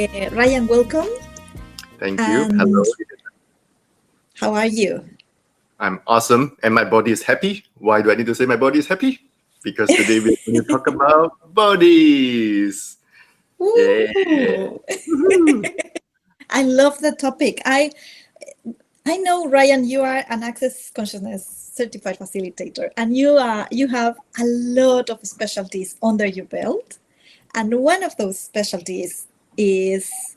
Ryan, welcome. Thank you. And Hello. how are you? I'm awesome and my body is happy. Why do I need to say my body is happy? Because today we're going to talk about bodies. Yeah. Woo! Woohoo. I love the topic. I know, Ryan, you are an Access Consciousness certified facilitator, and you have a lot of specialties under your belt, and one of those specialties is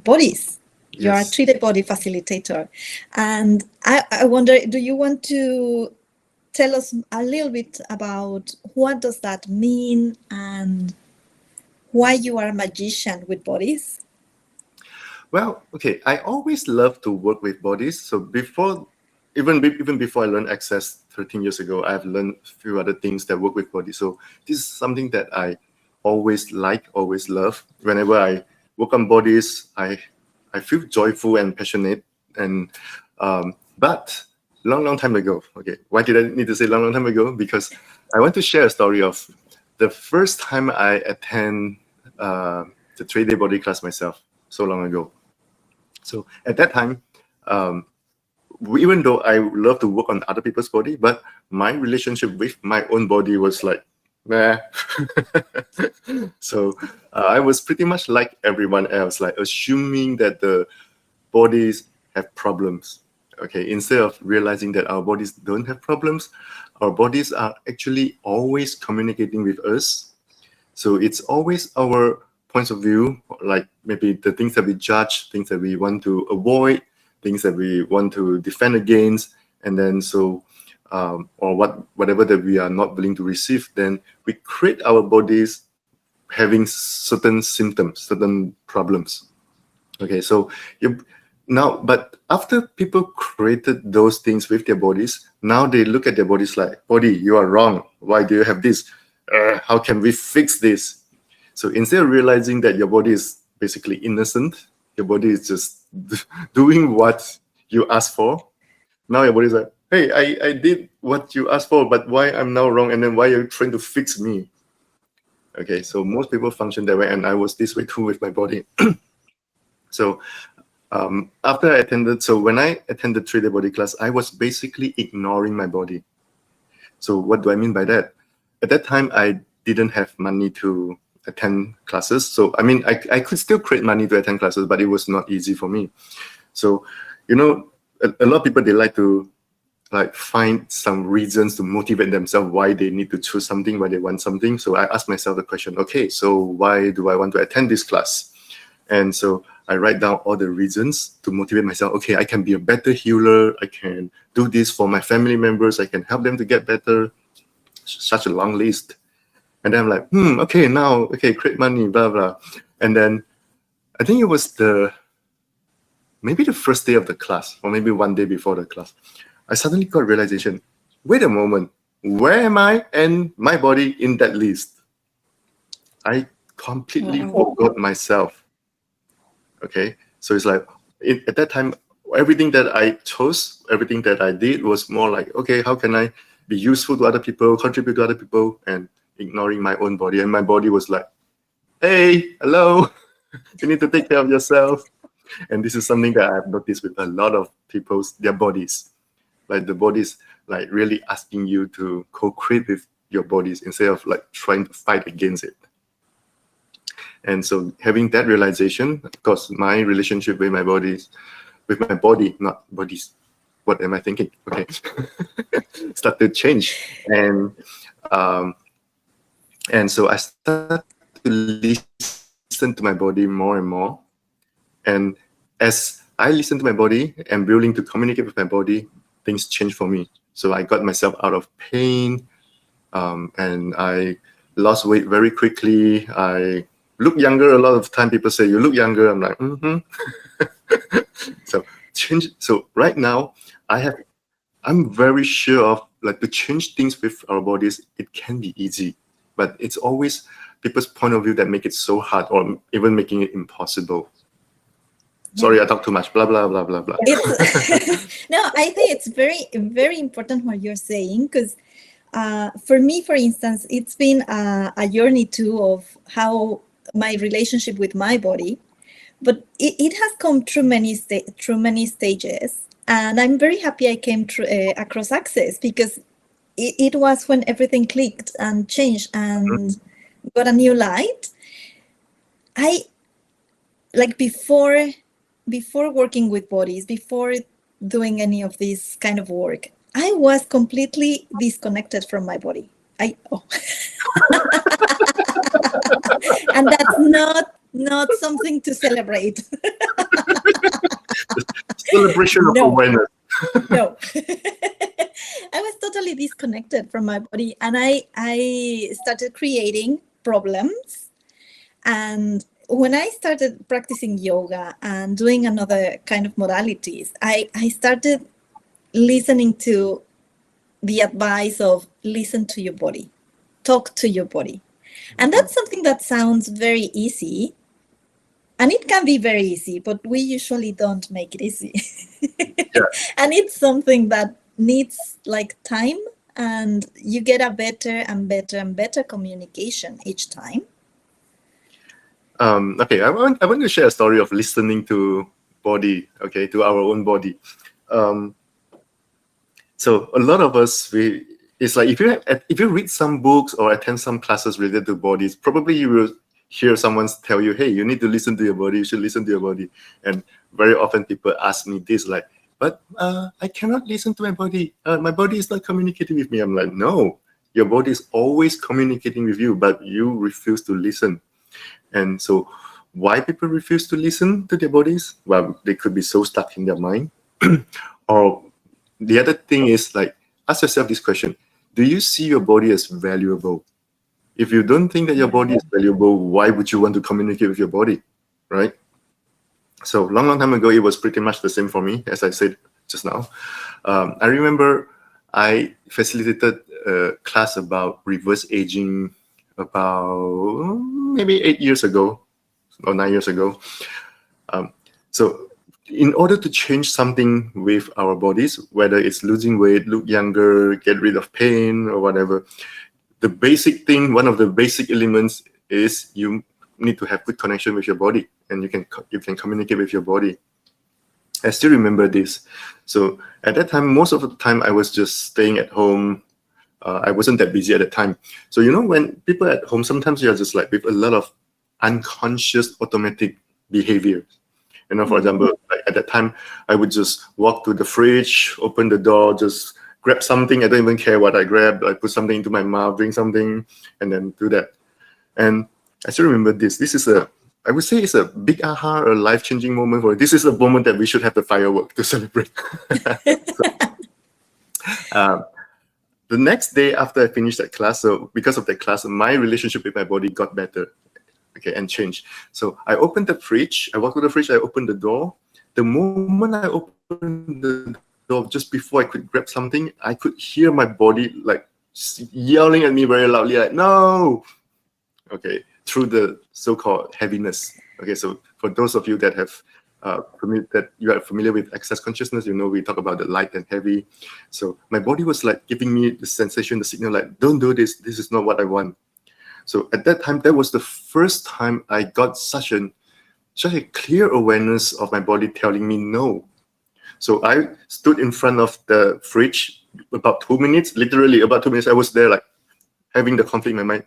bodies. You are a Yes. 3D body facilitator, and I wonder, do you want to tell us a little bit about what does that mean and why you are a magician with bodies? Well, okay. I always love to work with bodies. So even before I learned Access 13 years ago, I've learned a few other things that work with bodies. So this is something that I always always love. Whenever I work on bodies, I feel joyful and passionate. And but long time ago. Okay, why did I need to say long time ago? Because I want to share a story of the first time I attend the 3-day body class myself so long ago. So at that time, even though I love to work on other people's body, but my relationship with my own body was like, meh. So I was pretty much like everyone else, like assuming that the bodies have problems. Okay, instead of realizing that our bodies don't have problems, our bodies are actually always communicating with us. So it's always our points of view, like maybe the things that we judge, things that we want to avoid, things that we want to defend against, and then or whatever that we are not willing to receive, then we create our bodies having certain symptoms, certain problems. Okay, so but after people created those things with their bodies, now they look at their bodies like, body, you are wrong. Why do you have this? How can we fix this? So instead of realizing that your body is basically innocent, your body is just doing what you asked for. Now your body is like, hey, I did what you asked for, but why I'm now wrong? And then why are you trying to fix me? Okay, so most people function that way, and I was this way too with my body. So when I attended 3-day body class, I was basically ignoring my body. So what do I mean by that? At that time, I didn't have money to attend classes. So I mean, I could still create money to attend classes, but it was not easy for me. So, a lot of people, they like to find some reasons to motivate themselves why they need to choose something, why they want something. So I asked myself the question, okay, so why do I want to attend this class? And so I write down all the reasons to motivate myself. Okay, I can be a better healer. I can do this for my family members. I can help them to get better. Such a long list. And then I'm like, okay, create money, blah, blah. And then I think it was maybe the first day of the class, or maybe one day before the class, I suddenly got realization, wait a moment, where am I and my body in that list? I completely forgot myself. Okay, so it's like, at that time, everything that I chose, everything that I did was more like, okay, how can I be useful to other people, contribute to other people, and ignoring my own body. And my body was like, hey, hello, you need to take care of yourself. And this is something that I've noticed with a lot of their bodies. Like the bodies like really asking you to co-create with your bodies instead of like trying to fight against it. And so having that realization, of course, my relationship with my body, not bodies. What am I thinking? Okay. Start to change. And so I started to listen to my body more and more. And as I listen to my body and willing to communicate with my body, things change for me. So I got myself out of pain, and I lost weight very quickly. I look younger. A lot of time people say, you look younger. I'm like, So right now, I'm very sure of like to change things with our bodies. It can be easy, but it's always people's point of view that make it so hard, or even making it impossible. Sorry, I talk too much. Blah blah blah blah blah. No, I think it's very very important what you're saying, because for me, for instance, it's been a journey too of how my relationship with my body. But it has come through many stages, and I'm very happy I came through across Access, because it was when everything clicked and changed and got a new light. I like before working with bodies, before doing any of this kind of work, I was completely disconnected from my body. And that's not something to celebrate. Celebration of awareness. No. I was totally disconnected from my body, and I started creating problems. And when I started practicing yoga and doing another kind of modalities, I started listening to the advice of listen to your body, talk to your body. And that's something that sounds very easy. And it can be very easy, but we usually don't make it easy. Yeah. And it's something that needs like time, and you get a better and better and better communication each time. Okay, I want to share a story of listening to body, okay, to our own body. So a lot of us, it's like if you read some books or attend some classes related to bodies, probably you will hear someone tell you, hey, you need to listen to your body, you should listen to your body. And very often people ask me this, like, but I cannot listen to my body. My body is not communicating with me. I'm like, no, your body is always communicating with you, but you refuse to listen. And so why people refuse to listen to their bodies? Well, they could be so stuck in their mind. Or the other thing is, like, ask yourself this question. Do you see your body as valuable? If you don't think that your body is valuable, why would you want to communicate with your body, right? So long time ago, it was pretty much the same for me, as I said just now. I remember I facilitated a class about reverse aging about maybe 8 years ago or 9 years ago. So in order to change something with our bodies, whether it's losing weight, look younger, get rid of pain or whatever, the basic thing, one of the basic elements is you need to have good connection with your body, and you can communicate with your body. I still remember this. So at that time, most of the time I was just staying at home. I wasn't that busy at the time. So, when people at home, sometimes you're just like with a lot of unconscious automatic behaviors. For example, like at that time, I would just walk to the fridge, open the door, just grab something. I don't even care what I grab. I put something into my mouth, drink something, and then do that. And I still remember this. This is I would say it's a big aha, a life-changing moment for it. This is a moment that we should have the firework to celebrate. The next day after I finished that class, so because of that class, my relationship with my body got better, okay, and changed. So I opened the fridge, I walked to the fridge, I opened the door. The moment I opened the door, just before I could grab something, I could hear my body like yelling at me very loudly, like, no, okay, through the so-called heaviness. Okay, so for those of you that have that you are familiar with access consciousness, we talk about the light and heavy. So my body was like giving me the sensation, the signal, like, don't do this. This is not what I want. So at that time, that was the first time I got such a clear awareness of my body telling me no. So I stood in front of the fridge about 2 minutes, literally about 2 minutes. I was there like having the conflict in my mind.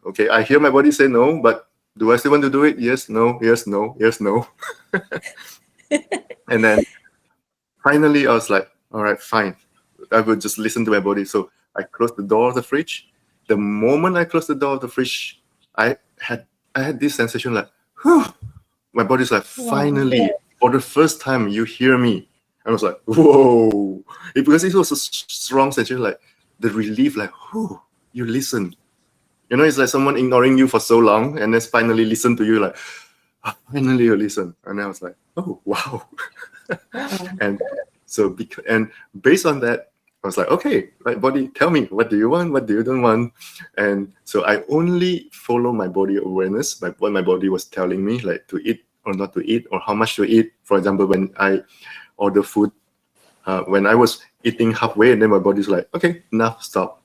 Okay, I hear my body say no, but do I still want to do it? Yes, no, yes, no, yes, no. And then finally I was like, all right, fine. I will just listen to my body. So I closed the door of the fridge. The moment I closed the door of the fridge, I had this sensation like, whew, my body's like, finally, for the first time, you hear me. I was like, whoa. Because it was a strong sensation, like the relief, like, whew, you listen. It's like someone ignoring you for so long, and then finally listen to you, like, oh, finally you listen. And I was like, oh, wow. And so, and based on that, I was like, okay, right, body, tell me, what do you want? What do you don't want? And so I only follow my body awareness, by what my body was telling me, like to eat or not to eat, or how much to eat. For example, when I order food, when I was eating halfway, and then my body's like, okay, enough, stop.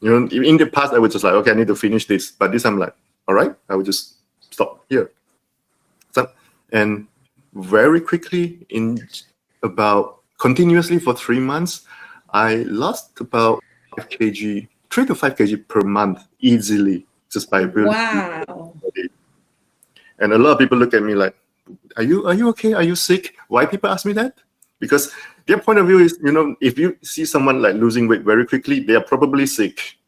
In the past, I was just like, okay, I need to finish this. But this, I'm like, all right, I will just stop here. So, and very quickly, in about continuously for 3 months, I lost about 5 kg, 3 to 5 kg per month easily, just by building. Wow. And a lot of people look at me like, are you okay? Are you sick? Why people ask me that? Because their point of view is, if you see someone like losing weight very quickly, they are probably sick.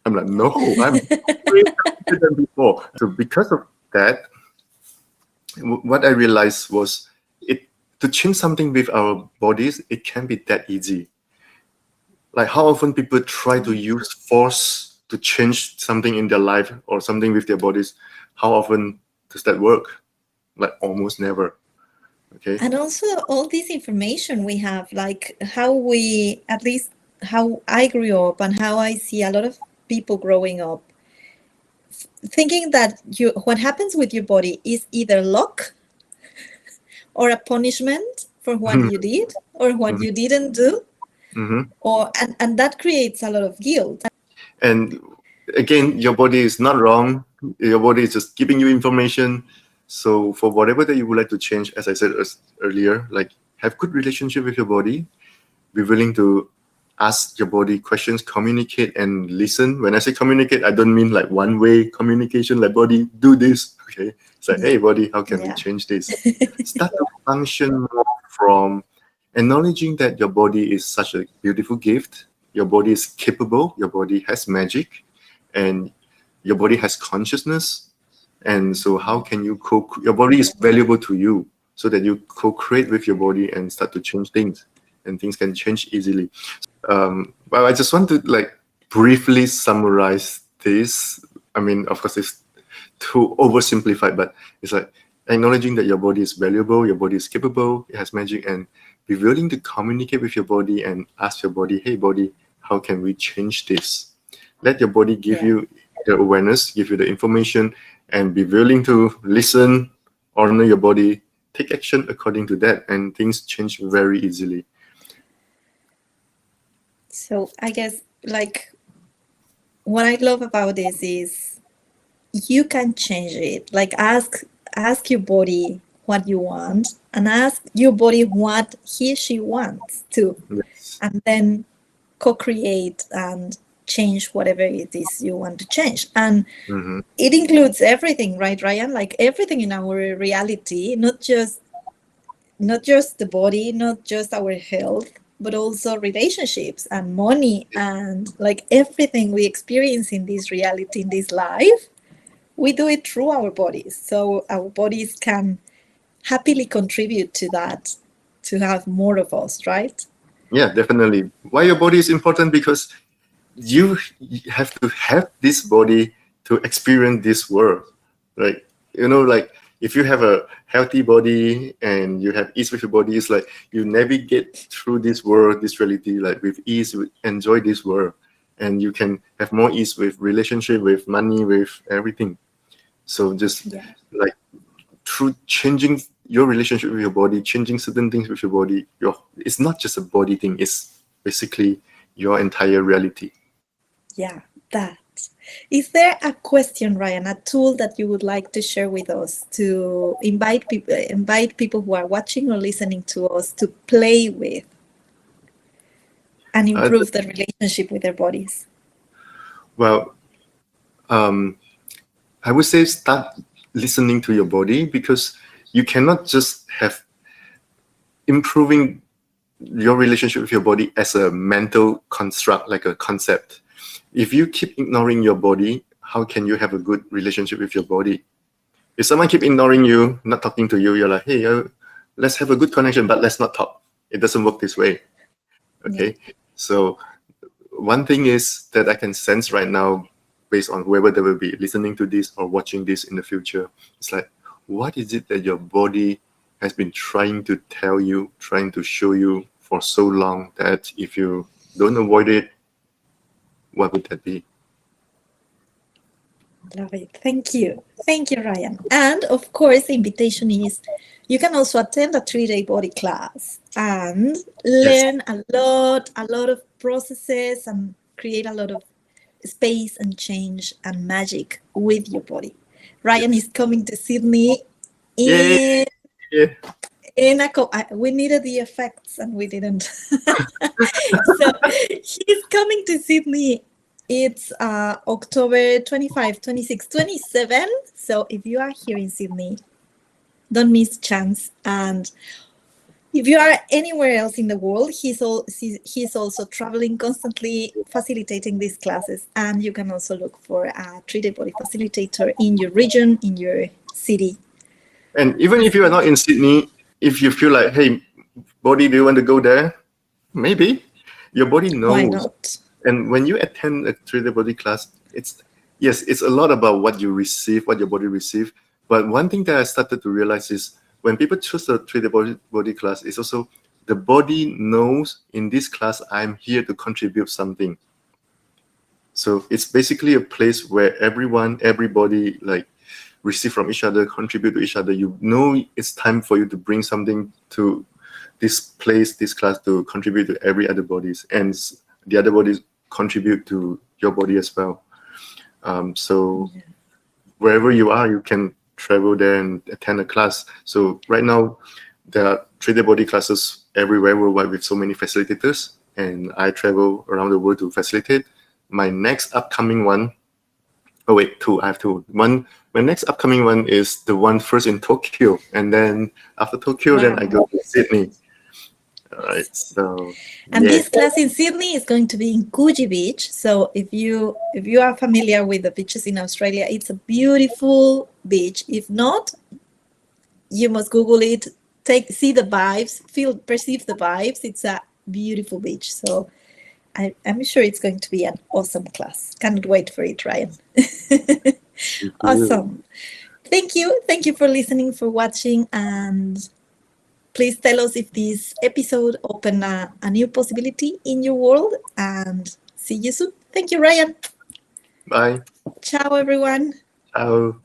I'm like, no, I'm way healthier than before. So because of that, what I realized was to change something with our bodies, it can be that easy. Like how often people try to use force to change something in their life or something with their bodies. How often does that work? Like almost never. Okay. And also all this information we have, like at least how I grew up and how I see a lot of people growing up, thinking that what happens with your body is either luck or a punishment for what you did or what you didn't do, and that creates a lot of guilt. And again, your body is not wrong. Your body is just giving you information. So for whatever that you would like to change, as I said earlier, like have good relationship with your body, be willing to ask your body questions, communicate and listen. When I say communicate, I don't mean like one-way communication, like body, do this. Okay. It's like, hey body, how can we change this? Start to function more from acknowledging that your body is such a beautiful gift. Your body is capable, your body has magic, and your body has consciousness. And so how can you your body is valuable to you, so that you co-create with your body and start to change things, and things can change easily. Well, I just want to like briefly summarize this. I mean, of course, it's too oversimplified, but it's like acknowledging that your body is valuable, your body is capable, it has magic, and be willing to communicate with your body and ask your body, hey body, how can we change this? Let your body give you the awareness, give you the information, and be willing to listen, honor your body, take action according to that, and things change very easily. So I guess like what I love about this is you can change it. Like ask your body what you want and ask your body what she wants to. Yes. And then co-create and change whatever it is you want to change. And it includes everything, right, Ryan? Like everything in our reality, not just the body, not just our health, but also relationships and money and like everything we experience in this reality, in this life, we do it through our bodies. So our bodies can happily contribute to that, to have more of us, right? Yeah, definitely. Why your body is important? Because you have to have this body to experience this world. Like, like if you have a healthy body and you have ease with your body, it's like you navigate through this world, this reality, like with ease, enjoy this world. And you can have more ease with relationship, with money, with everything. So just like through changing your relationship with your body, changing certain things with your body, it's not just a body thing, it's basically your entire reality. Yeah, that. Is there a question, Ryan, a tool that you would like to share with us to invite people who are watching or listening to us to play with and improve the relationship with their bodies? Well, I would say start listening to your body, because you cannot just have improving your relationship with your body as a mental construct, like a concept. If you keep ignoring your body, how can you have a good relationship with your body? If someone keep ignoring you, not talking to you, you're like, hey, let's have a good connection, but let's not talk. It doesn't work this way. Okay. So one thing is that I can sense right now, based on whoever that will be listening to this or watching this in the future, it's like, what is it that your body has been trying to tell you, trying to show you for so long, that if you don't avoid it, what would that be? Love it. Thank you. Thank you, Ryan. And of course, the invitation is you can also attend a 3-day body class and learn a lot of processes and create a lot of space and change and magic with your body. Ryan is coming to Sydney in Yeah. we needed the effects and we didn't. So he's coming to Sydney. It's October 25, 26, 27. So if you are here in Sydney, don't miss chance. And if you are anywhere else in the world, he's also traveling constantly, facilitating these classes. And you can also look for a 3D body facilitator in your region, in your city. And even if you are not in Sydney, if you feel like, hey, body, do you want to go there? Maybe. Your body knows. Why not? And when you attend a 3D body class, it's a lot about what you receive, what your body receives. But one thing that I started to realize is when people choose a 3D body class, it's also the body knows in this class, I'm here to contribute something. So it's basically a place where everybody like receive from each other, contribute to each other. You know it's time for you to bring something to this place, this class, to contribute to every other bodies. And the other bodies contribute to your body as well. So wherever you are, you can travel there and attend a class. So right now, there are 3D body classes everywhere worldwide with so many facilitators. And I travel around the world to facilitate. My next upcoming one, I have two. My next upcoming one is the one first in Tokyo. And then after Tokyo, then I go to Sydney. All right, so and this class in Sydney is going to be in Coogee Beach. So if you are familiar with the beaches in Australia, it's a beautiful beach. If not, you must Google it, see the vibes, perceive the vibes. It's a beautiful beach. So I'm sure it's going to be an awesome class. Cannot wait for it, Ryan. Awesome. Thank you for listening, for watching, and please tell us if this episode opened a new possibility in your world, and see you soon. Thank you, Ryan. Bye. Ciao, everyone. Ciao.